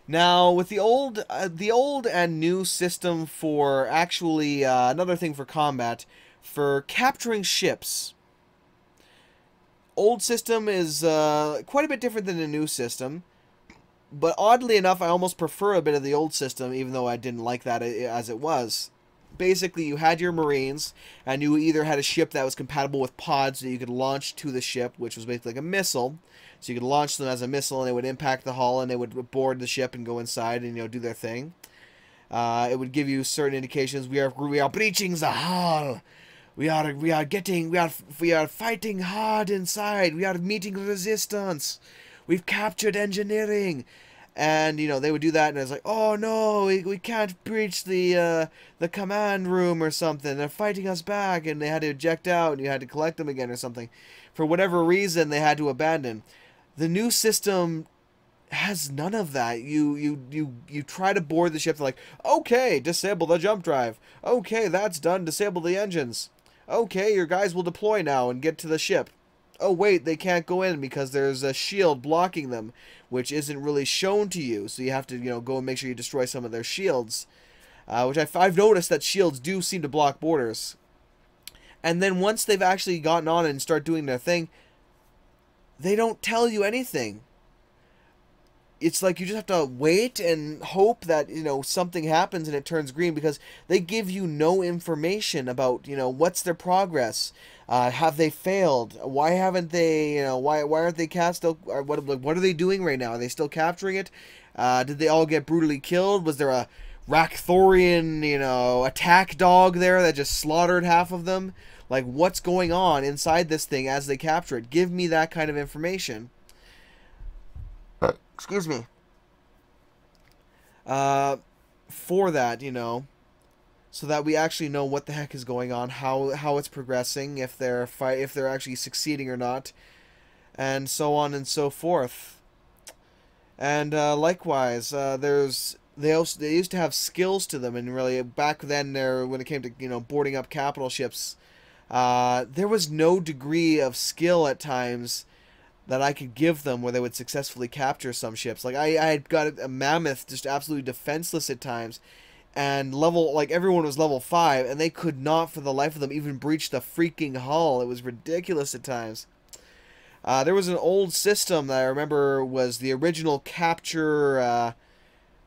Now, with the old and new system for actually another thing for combat, for capturing ships. Old system is quite a bit different than the new system, but oddly enough, I almost prefer a bit of the old system, even though I didn't like that as it was. Basically, you had your Marines, and you either had a ship that was compatible with pods that you could launch to the ship, which was basically like a missile. So you could launch them as a missile, and it would impact the hull, and they would board the ship and go inside and do their thing. It would give you certain indications. We are breaching the hull. We are fighting hard inside. We are meeting resistance. We've captured engineering. And, they would do that, and it's like, oh no, we can't breach the command room or something. They're fighting us back, and they had to eject out, and you had to collect them again or something. For whatever reason, they had to abandon. The new system has none of that. You try to board the ship, they're like, okay, disable the jump drive. Okay, that's done, disable the engines. Okay, your guys will deploy now and get to the ship. Oh wait, they can't go in because there's a shield blocking them, which isn't really shown to you. So you have to, go and make sure you destroy some of their shields. Which I've noticed that shields do seem to block borders. And then once they've actually gotten on and start doing their thing, they don't tell you anything. It's like you just have to wait and hope that, something happens and it turns green, because they give you no information about, what's their progress. Have they failed? Why haven't they, why aren't they cast? What are they doing right now? Are they still capturing it? Did they all get brutally killed? Was there a Rakthorian, attack dog there that just slaughtered half of them? Like, what's going on inside this thing as they capture it? Give me that kind of information. Excuse me. For that, so that we actually know what the heck is going on, how it's progressing, if they're actually succeeding or not, and so on and so forth. And likewise, they used to have skills to them, and really back then when it came to boarding up capital ships, there was no degree of skill at times that I could give them where they would successfully capture some ships. Like I had got a Mammoth just absolutely defenseless at times, and everyone was level 5, and they could not for the life of them even breach the freaking hull. It was ridiculous at times. There was an old system that I remember was the original capture,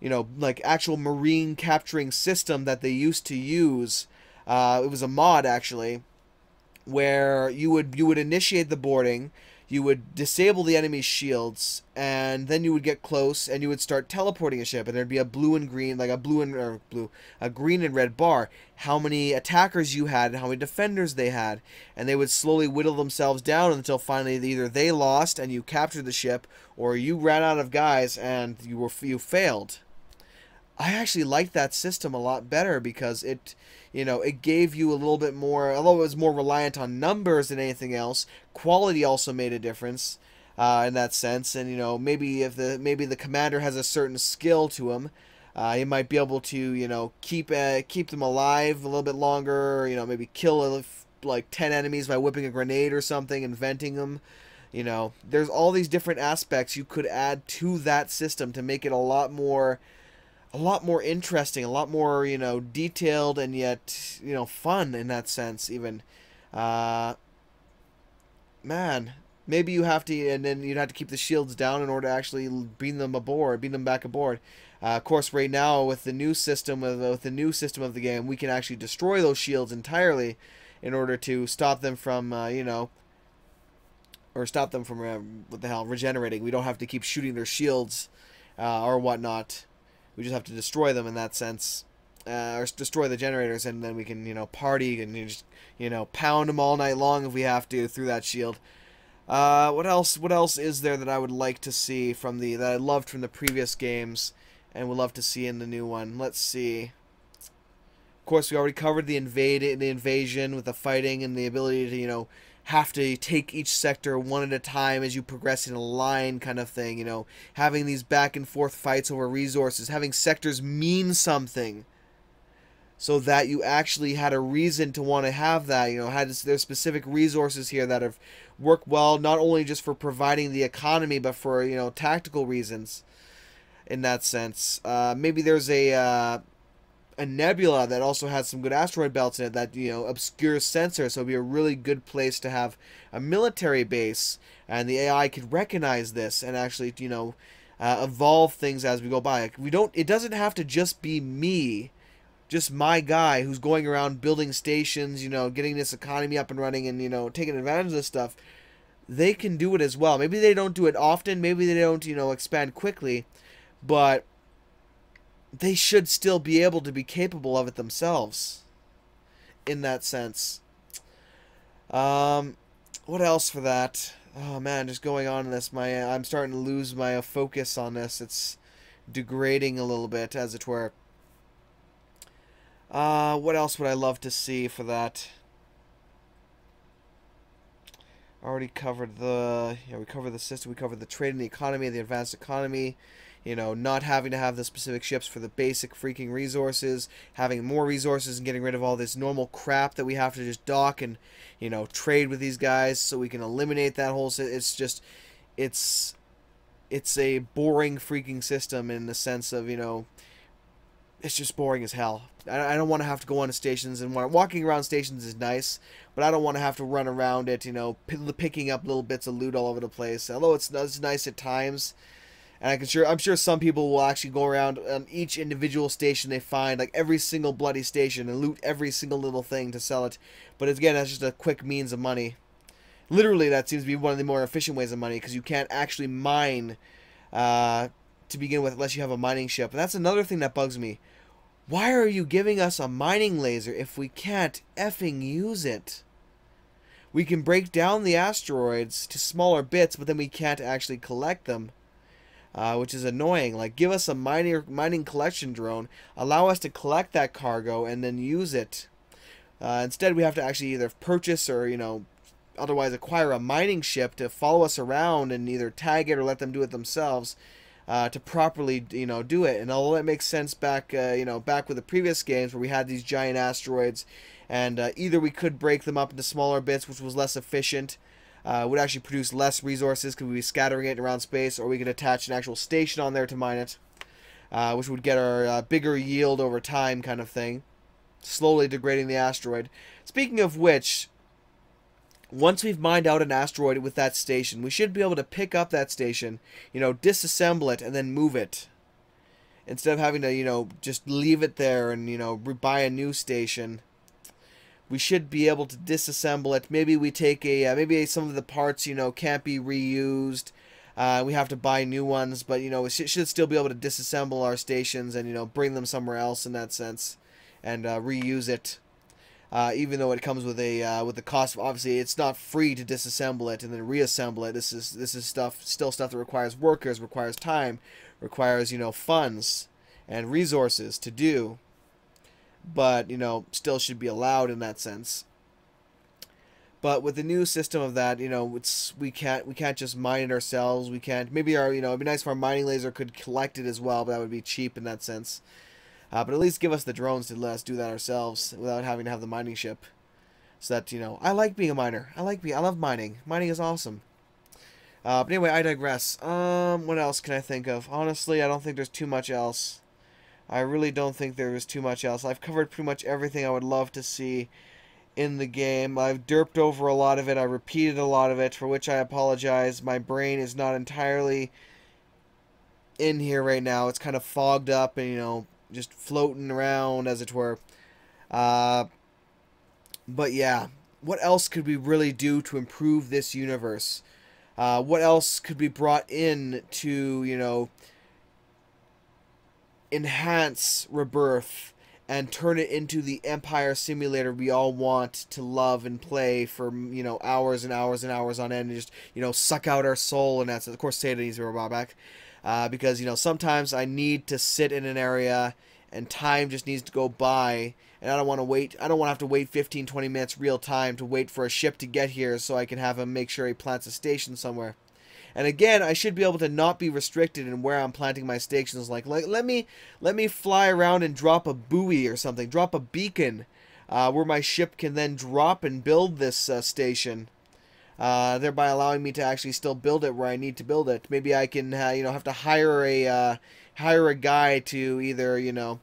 like actual marine capturing system that they used to use. It was a mod actually, where you would initiate the boarding. You would disable the enemy's shields, and then you would get close, and you would start teleporting a ship, and there'd be a blue and green, like a green and red bar, how many attackers you had, and how many defenders they had, and they would slowly whittle themselves down until finally either they lost and you captured the ship, or you ran out of guys and you failed. I actually liked that system a lot better because it gave you a little bit more, although it was more reliant on numbers than anything else. Quality also made a difference in that sense, and maybe if the commander has a certain skill to him, he might be able to keep them alive a little bit longer. Maybe kill like 10 enemies by whipping a grenade or something and venting them. There's all these different aspects you could add to that system to make it a lot more interesting, a lot more, detailed, and yet, fun in that sense, even. Man, maybe you have to, and then you'd have to keep the shields down in order to actually beam them back aboard. Of course, right now, with the new system, of the game, we can actually destroy those shields entirely in order to stop them from, or stop them from, regenerating. We don't have to keep shooting their shields, or whatnot. We just have to destroy them in that sense, or destroy the generators, and then we can, party and just, pound them all night long if we have to through that shield. What else is there that I would like to see that I loved from the previous games and would love to see in the new one? Let's see. Of course, we already covered the invasion with the fighting and the ability to, have to take each sector one at a time as you progress in a line kind of thing, you know, having these back and forth fights over resources, having sectors mean something so that you actually had a reason to want to have that, you know, there's specific resources here that have worked well, not only just for providing the economy, but for, you know, tactical reasons in that sense. Maybe there's a nebula that also has some good asteroid belts in it that, you know, obscures sensors, so it'd be a really good place to have a military base, and the AI could recognize this and actually, you know, evolve things as we go by. Like, it doesn't have to just be me, just my guy who's going around building stations, you know, getting this economy up and running and, you know, taking advantage of this stuff. They can do it as well. Maybe they don't do it often, maybe they don't, you know, expand quickly, but they should still be able to be capable of it themselves in that sense. What else for that? Oh man, just going on in this, I'm starting to lose my focus on this. It's degrading a little bit, as it were. What else would I love to see for that? Already covered we covered the system, we covered the trade and the economy, the advanced economy. You know, not having to have the specific ships for the basic freaking resources, having more resources and getting rid of all this normal crap that we have to just dock and, you know, trade with these guys so we can eliminate that whole it's just, it's a boring freaking system in the sense of, you know, it's just boring as hell. I don't want to have to go on to stations, and walking around stations is nice, but I don't want to have to run around it, you know, picking up little bits of loot all over the place. Although it's nice at times. And I'm sure some people will actually go around on each individual station they find, like every single bloody station, and loot every single little thing to sell it. But again, that's just a quick means of money. Literally, that seems to be one of the more efficient ways of money, because you can't actually mine to begin with unless you have a mining ship. And that's another thing that bugs me. Why are you giving us a mining laser if we can't effing use it? We can break down the asteroids to smaller bits, but then we can't actually collect them. Which is annoying. Like, give us a mining collection drone, allow us to collect that cargo, and then use it. Instead, we have to actually either purchase or, you know, otherwise acquire a mining ship to follow us around and either tag it or let them do it themselves to properly, you know, do it. And although it makes sense back, you know, back with the previous games where we had these giant asteroids, and either we could break them up into smaller bits, which was less efficient, would actually produce less resources because we'd be scattering it around space, or we could attach an actual station on there to mine it, which would get our bigger yield over time kind of thing, slowly degrading the asteroid. Speaking of which, once we've mined out an asteroid with that station, we should be able to pick up that station, you know, disassemble it, and then move it. Instead of having to, you know, just leave it there and, you know, buy a new station. We should be able to disassemble it. Maybe we take maybe some of the parts, you know, can't be reused. We have to buy new ones, but, you know, we should still be able to disassemble our stations and, you know, bring them somewhere else in that sense, and reuse it. Even though it comes with the cost of, obviously, it's not free to disassemble it and then reassemble it. This is still stuff that requires workers, requires time, requires, you know, funds and resources to do. But, you know, still should be allowed in that sense. But with the new system of that, you know, we can't just mine it ourselves. We can't. Maybe you know, it'd be nice if our mining laser could collect it as well, but that would be cheap in that sense. But at least give us the drones to let us do that ourselves without having to have the mining ship. So that, you know, I like being a miner. I love mining. Mining is awesome. But anyway, I digress. What else can I think of? Honestly, I don't think there's too much else. I really don't think there is too much else. I've covered pretty much everything I would love to see in the game. I've derped over a lot of it. I repeated a lot of it, for which I apologize. My brain is not entirely in here right now. It's kind of fogged up and, you know, just floating around, as it were. But yeah, what else could we really do to improve this universe? What else could be brought in to, you know, enhance Rebirth and turn it into the Empire simulator we all want to love and play for, you know, hours and hours and hours on end, and just, you know, suck out our soul? And that's, of course, Satan needs to be brought back, because, you know, sometimes I need to sit in an area and time just needs to go by, and I don't want to wait. I don't want to have to wait 15-20 minutes real time to wait for a ship to get here so I can have him make sure he plants a station somewhere. And again, I should be able to not be restricted in where I'm planting my stations. Like let me fly around and drop a buoy or something, drop a beacon, where my ship can then drop and build this station. Thereby allowing me to actually still build it where I need to build it. Maybe I can, have to hire a guy to either,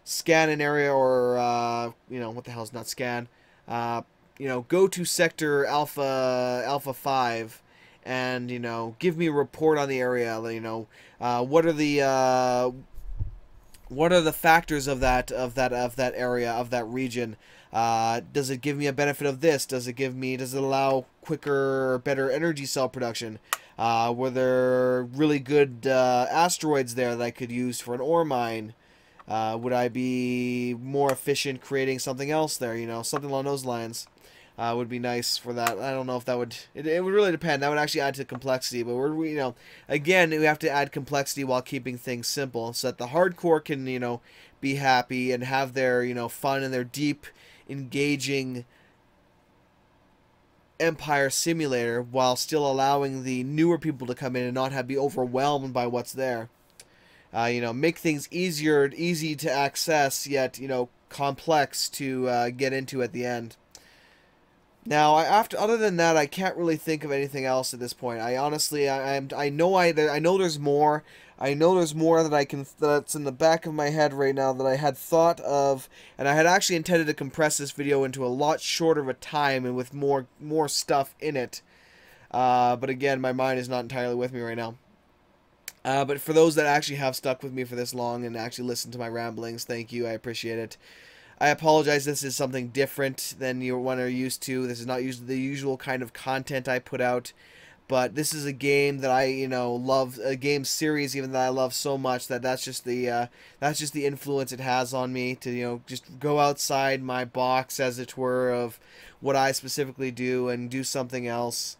scan an area or, what the hell is not scan? Go to sector Alpha 5 and, give me a report on the area. What are the factors of that area, of that region? Does it give me a benefit of this? Does it allow quicker or better energy cell production? Were there really good asteroids there that I could use for an ore mine? Would I be more efficient creating something else there? Something along those lines would be nice for that. I don't know if that would... It would really depend. That would actually add to complexity. But again, we have to add complexity while keeping things simple so that the hardcore can, be happy and have their, fun and their deep, engaging Empire simulator while still allowing the newer people to come in and not be overwhelmed by what's there. Make things easy to access, yet, complex to get into at the end. Now, other than that, I can't really think of anything else at this point. I honestly, I know there's more. I know there's more that's in the back of my head right now that I had thought of, and I had actually intended to compress this video into a lot shorter of a time and with more stuff in it. But again, my mind is not entirely with me right now. But for those that actually have stuck with me for this long and actually listened to my ramblings, thank you. I appreciate it. I apologize, this is something different than you are used to. This is not usually the usual kind of content I put out. But this is a game that I, love, a game series even that I love so much that's just the influence it has on me to, just go outside my box, as it were, of what I specifically do and do something else.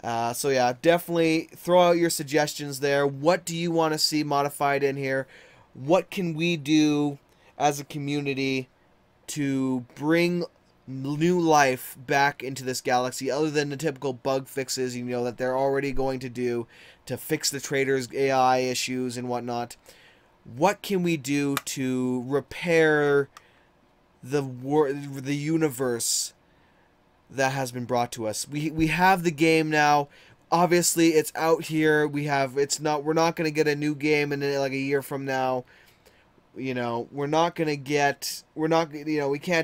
So yeah, definitely throw out your suggestions there. What do you want to see modified in here? What can we do as a community to bring new life back into this galaxy, other than the typical bug fixes, that they're already going to do to fix the traders' AI issues and whatnot? What can we do to repair the universe that has been brought to us? We have the game now. Obviously, it's out here. We're not going to get a new game in like a year from now. We can't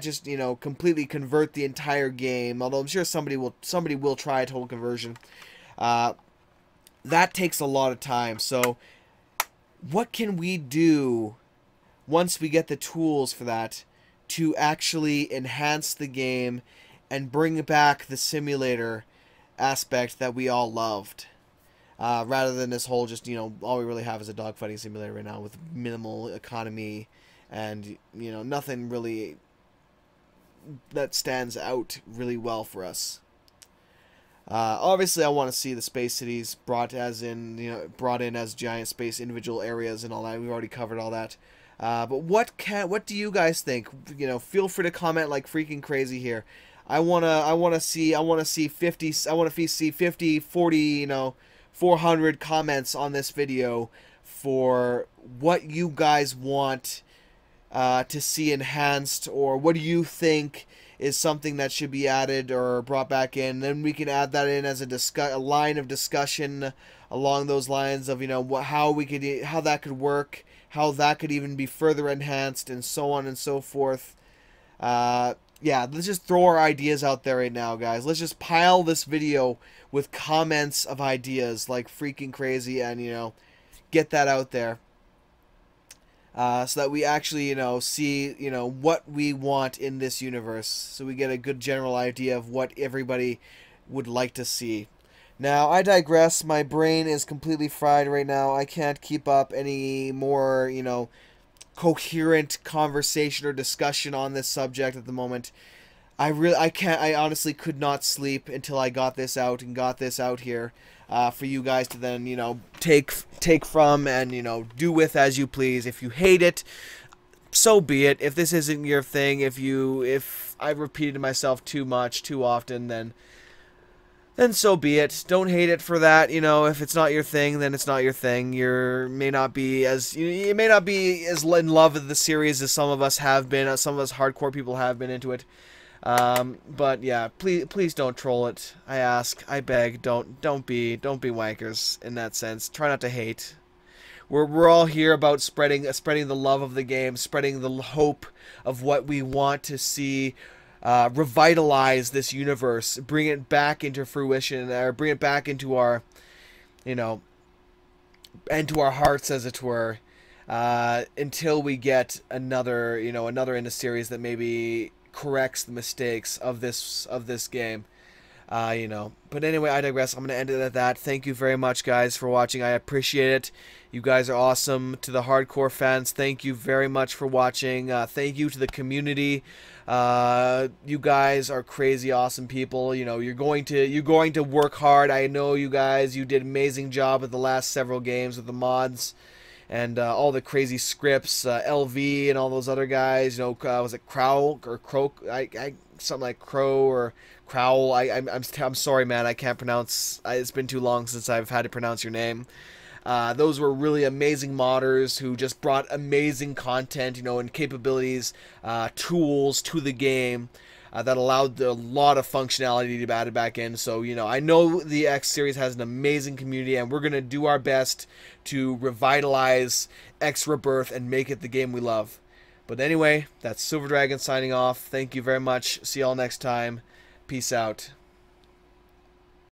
just, completely convert the entire game, although I'm sure somebody will try a total conversion. That takes a lot of time. So what can we do once we get the tools for that to actually enhance the game and bring back the simulator aspect that we all loved? Rather than this whole just, all we really have is a dogfighting simulator right now with minimal economy and, nothing really that stands out really well for us. Obviously, I want to see the space cities brought in as giant space individual areas and all that. We've already covered all that. But what do you guys think? Feel free to comment like freaking crazy here. I want to see 50, 40, 400 comments on this video for what you guys want to see enhanced, or what do you think is something that should be added or brought back in. Then we can add that in as a line of discussion along those lines of how that could work, how that could even be further enhanced, and so on and so forth. Yeah, let's just throw our ideas out there right now, guys. Let's just pile this video with comments of ideas like freaking crazy, and get that out there, so that we actually see what we want in this universe, so we get a good general idea of what everybody would like to see. Now, I digress. My brain is completely fried right now. I can't keep up any more coherent conversation or discussion on this subject at the moment. I honestly could not sleep until I got this out and got this out here for you guys to then take from and do with as you please. If you hate it, so be it. If this isn't your thing, if I've repeated myself too much, too often, then so be it. Don't hate it for that. You know, if it's not your thing, then it's not your thing. You may not be as in love with the series as some of us have been. Some of us hardcore people have been into it. But yeah, please don't troll it. I ask, I beg, don't be wankers in that sense. Try not to hate. We're all here about spreading the love of the game, spreading the hope of what we want to see revitalize this universe, bring it back into fruition, or bring it back into our, you know, into our hearts, as it were, until we get another in the series that maybe corrects the mistakes of this game. But anyway, I digress. I'm going to end it at that. Thank you very much, guys, for watching. I appreciate it. You guys are awesome. To the hardcore fans, thank you very much for watching. Thank you to the community. You guys are crazy awesome people. You know, you're going to work hard. I know you guys. You did an amazing job with the last several games with the mods and all the crazy scripts, LV and all those other guys. You know, was it Crow or Croak? Something like Crow or Crowl. I'm sorry, man. I can't pronounce. It's been too long since I've had to pronounce your name. Those were really amazing modders who just brought amazing content, and capabilities, tools to the game that allowed a lot of functionality to be added back in. So, I know the X series has an amazing community, and we're going to do our best to revitalize X Rebirth and make it the game we love. But anyway, that's Silver Dragon signing off. Thank you very much. See y'all next time. Peace out.